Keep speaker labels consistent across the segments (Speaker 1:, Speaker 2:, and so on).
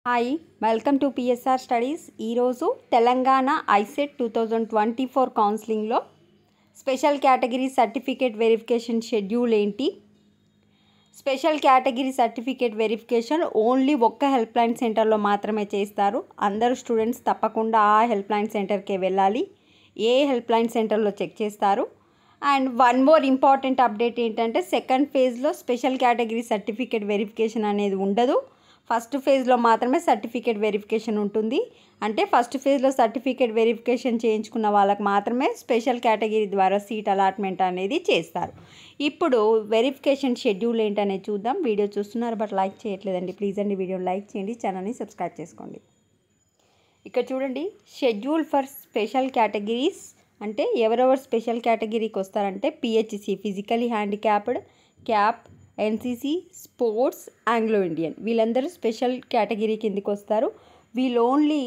Speaker 1: Hi welcome to PSR studies. ఈరోజు Telangana ICET 2024 కౌన్సిలింగ్లో special category certificate verification schedule ఏంటి? Special category certificate verification only ఒక్క help line సెంటర్లో మాత్రమే చేస్తారు. అందరూ స్టూడెంట్స్ తప్పకుండా ఆ హెల్ప్ లైన్ సెంటర్కే వెళ్ళాలి. ఏ హెల్ప్ లైన్ సెంటర్లో చెక్ చేస్తారు? And one more important update ఏంటంటే, సెకండ్ ఫేజ్లో స్పెషల్ కేటగిరీ సర్టిఫికేట్ వెరిఫికేషన్ అనేది ఉండదు. ఫస్ట్ ఫేజ్లో మాత్రమే సర్టిఫికేట్ వెరిఫికేషన్ ఉంటుంది. అంటే ఫస్ట్ ఫేజ్లో సర్టిఫికేట్ వెరిఫికేషన్ చేయించుకున్న వాళ్ళకి మాత్రమే స్పెషల్ కేటగిరీ ద్వారా సీట్ అలాట్మెంట్ అనేది చేస్తారు. ఇప్పుడు వెరిఫికేషన్ షెడ్యూల్ ఏంటనేది చూద్దాం. వీడియో చూస్తున్నారు బట్ లైక్ చేయట్లేదండి. ప్లీజ్ అండి వీడియోని లైక్ చేయండి, ఛానల్ని సబ్స్క్రైబ్ చేసుకోండి. ఇక్కడ చూడండి, షెడ్యూల్ ఫర్ స్పెషల్ కేటగిరీస్ అంటే ఎవరెవరు స్పెషల్ కేటగిరీకి వస్తారంటే PHC physically handicapped, cap, NCC, sports, Anglo Indian వీళ్ళందరూ స్పెషల్ కేటగిరీ కిందకి వస్తారు. వీళ్ళు only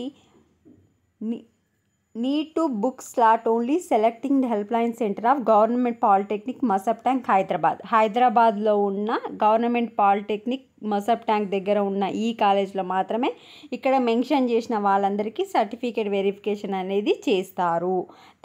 Speaker 1: need to book slot only selecting the helpline center of Government Polytechnic Masab Tank హైదరాబాద్లో ఉన్న గవర్నమెంట్ పాలిటెక్నిక్ మసబ్ ట్యాంక్ దగ్గర ఉన్న ఈ కాలేజ్లో మాత్రమే ఇక్కడ మెన్షన్ చేసిన వాళ్ళందరికీ సర్టిఫికేట్ వెరిఫికేషన్ అనేది చేస్తారు.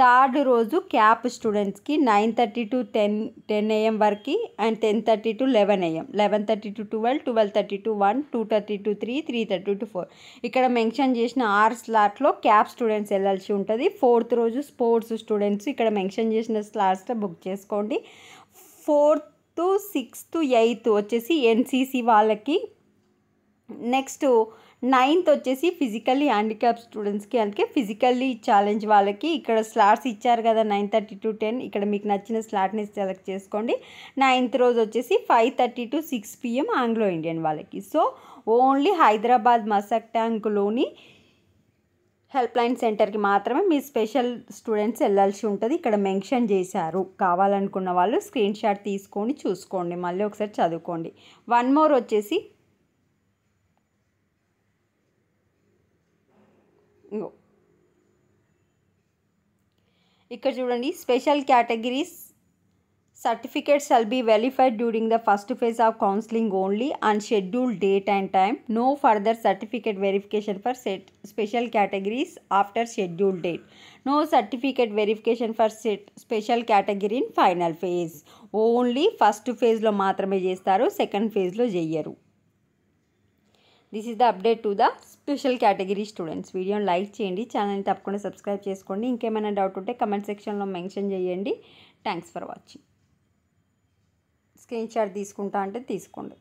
Speaker 1: థర్డ్ రోజు క్యాప్ స్టూడెంట్స్కి 9:30 to 10 AM వరకు and 10:30 to 11 AM, 11:30 to 12, 12:30 to 1, 2:30 to 3, 3:30 to 4 ఇక్కడ మెన్షన్ చేసిన 6 స్లాట్లో క్యాప్ స్టూడెంట్స్ వెళ్ళాల్సి ఉంటుంది. ఫోర్త్ రోజు స్పోర్ట్స్ స్టూడెంట్స్ ఇక్కడ మెన్షన్ చేసిన స్లాట్స్లో బుక్ చేసుకోండి. 4th, 6th, 8th వచ్చేసి ఎన్సీసీ వాళ్ళకి. నెక్స్ట్ 9th వచ్చేసి ఫిజికల్లీ హ్యాండిక్యాప్ స్టూడెంట్స్కి, అందుకే ఫిజికల్లీ ఛాలెంజ్ వాళ్ళకి ఇక్కడ స్లాట్స్ ఇచ్చారు కదా 9:30 to 10. ఇక్కడ మీకు నచ్చిన స్లాట్ని సెలెక్ట్ చేసుకోండి. 9th రోజు వచ్చేసి 5:30 to 6 PM ఆంగ్లో ఇండియన్ వాళ్ళకి. సో ఓన్లీ హైదరాబాద్ మసక్ ట్యాంక్లోని హెల్ప్ లైన్ సెంటర్కి మాత్రమే మీ స్పెషల్ స్టూడెంట్స్ వెళ్ళాల్సి ఉంటుంది. ఇక్కడ మెన్షన్ చేశారు. కావాలనుకున్న వాళ్ళు స్క్రీన్ షాట్ తీసుకొని చూసుకోండి, మళ్ళీ ఒకసారి చదువుకోండి. వన్ మోర్ వచ్చేసి ఇక్కడ చూడండి, special categories certificates shall be verified during the first phase of counseling only on scheduled date and time. No further certificate verification for special categories after scheduled date. No certificate verification for special category in final phase. Only first phase లో మాత్రమే చేస్తారు, second ఫేజ్లో చెయ్యరు. This is the update to the special category students. వీడియోని like చేయండి, ఛానల్ని తప్పకుండా subscribe చేసుకోండి. ఇంకేమైనా డౌట్ ఉంటే కమెంట్ సెక్షన్లో మెన్షన్ చేయండి. Thanks for watching. Screen shot తీసుకుంటా అంటే తీసుకోండి.